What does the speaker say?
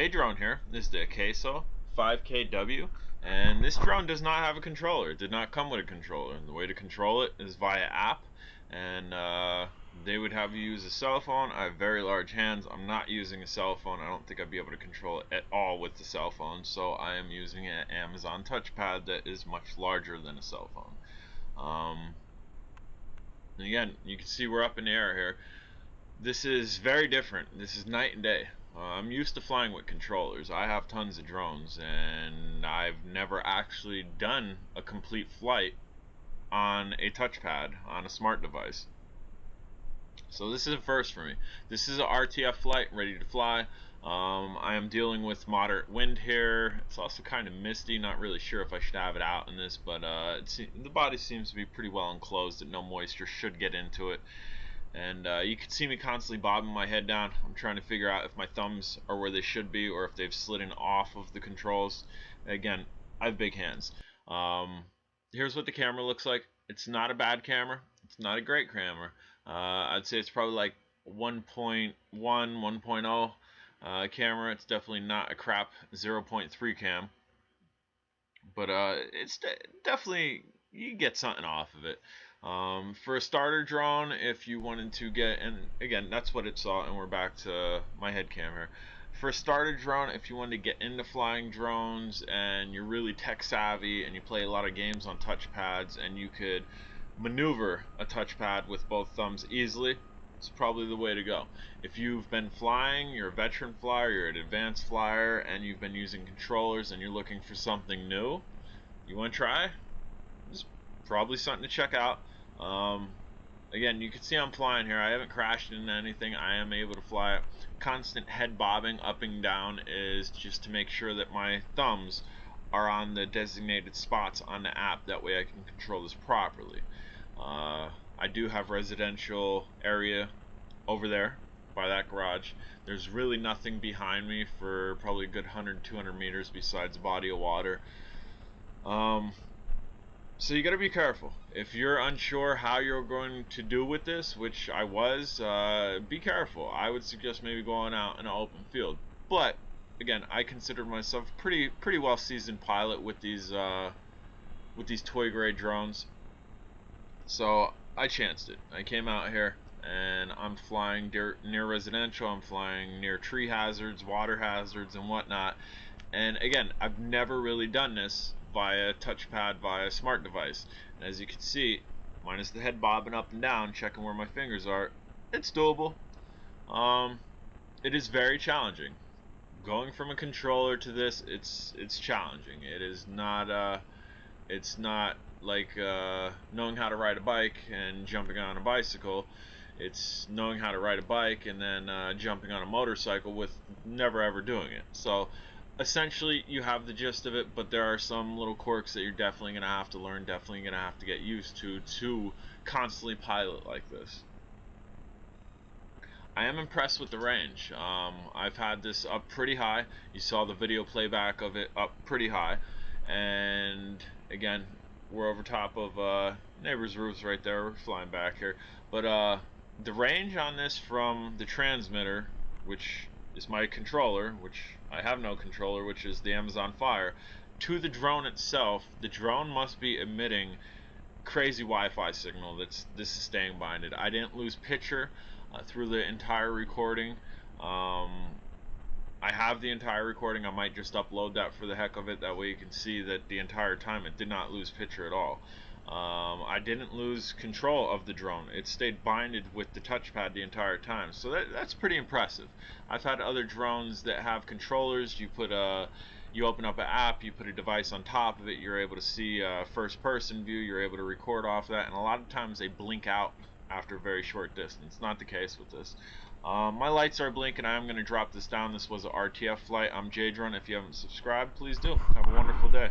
Drone here. This is the Akaso 5KW, and this drone does not have a controller. It did not come with a controller. And the way to control it is via app, and they would have you use a cell phone. I have very large hands. I'm not using a cell phone. I don't think I'd be able to control it at all with the cell phone, so I am using an Amazon touchpad that is much larger than a cell phone. And again, you can see we're up in the air here. This is very different. This is night and day. I'm used to flying with controllers. I have tons of drones, and I've never actually done a complete flight on a touchpad, on a smart device. So this is a first for me. This is a Rtf Flight, ready to fly. I am dealing with moderate wind here. It's also kind of misty, not really sure if I should have it out in this, but the body seems to be pretty well enclosed, that no moisture should get into it. And you can see me constantly bobbing my head down. I'm trying to figure out if my thumbs are where they should be or if they've slidden off of the controls. Again, I have big hands. Here's what the camera looks like. It's not a bad camera. It's not a great camera. I'd say it's probably like 1.1, 1.0 camera. It's definitely not a crap 0.3 cam. But it's definitely, you get something off of it. For a starter drone, if you wanted to get, and again, that's what it saw, and we're back to my head cam here. For a starter drone, if you wanted to get into flying drones and you're really tech savvy and you play a lot of games on touchpads and you could maneuver a touchpad with both thumbs easily, it's probably the way to go. If you've been flying, you're a veteran flyer, you're an advanced flyer, and you've been using controllers and you're looking for something new, you want to try? It's probably something to check out. Again, you can see I'm flying here. I haven't crashed into anything. I am able to fly it. Constant head bobbing up and down is just to make sure that my thumbs are on the designated spots on the app. That way I can control this properly. I do have residential area over there by that garage. There's really nothing behind me for probably a good 100-200 meters besides a body of water. So you got to be careful. If you're unsure how you're going to do with this, which I was, be careful. I would suggest maybe going out in an open field. But again, I consider myself pretty well seasoned pilot with these toy grade drones. So I chanced it. I came out here and I'm flying near residential. I'm flying near tree hazards, water hazards, and whatnot. And again, I've never really done this via touchpad, via smart device. And as you can see, minus the head bobbing up and down, checking where my fingers are, it's doable. It is very challenging. Going from a controller to this, it's challenging. It is not it's not like knowing how to ride a bike and jumping on a bicycle. It's knowing how to ride a bike and then jumping on a motorcycle with never ever doing it. So essentially you have the gist of it, but there are some little quirks that you're definitely going to have to learn, definitely going to have to get used to constantly pilot like this. I am impressed with the range. I've had this up pretty high. You saw the video playback of it up pretty high, and again, we're over top of neighbors' roofs right there. We're flying back here, but the range on this from the transmitter, which is my controller, which I have no controller, which is the Amazon Fire, to the drone itself, the drone must be emitting crazy Wi-Fi signal. This is staying binded. I didn't lose picture through the entire recording. I have the entire recording. I might just upload that for the heck of it. That way you can see that the entire time it did not lose picture at all. I didn't lose control of the drone. It stayed binded with the touchpad the entire time. So that's pretty impressive. I've had other drones that have controllers. You open up an app, you put a device on top of it, you're able to see first person view, you're able to record off that, and a lot of times they blink out after a very short distance. Not the case with this. My lights are blinking. I'm going to drop this down. This was a Rtf Flight. I'm Drone. If you haven't subscribed, please do. Have a wonderful day.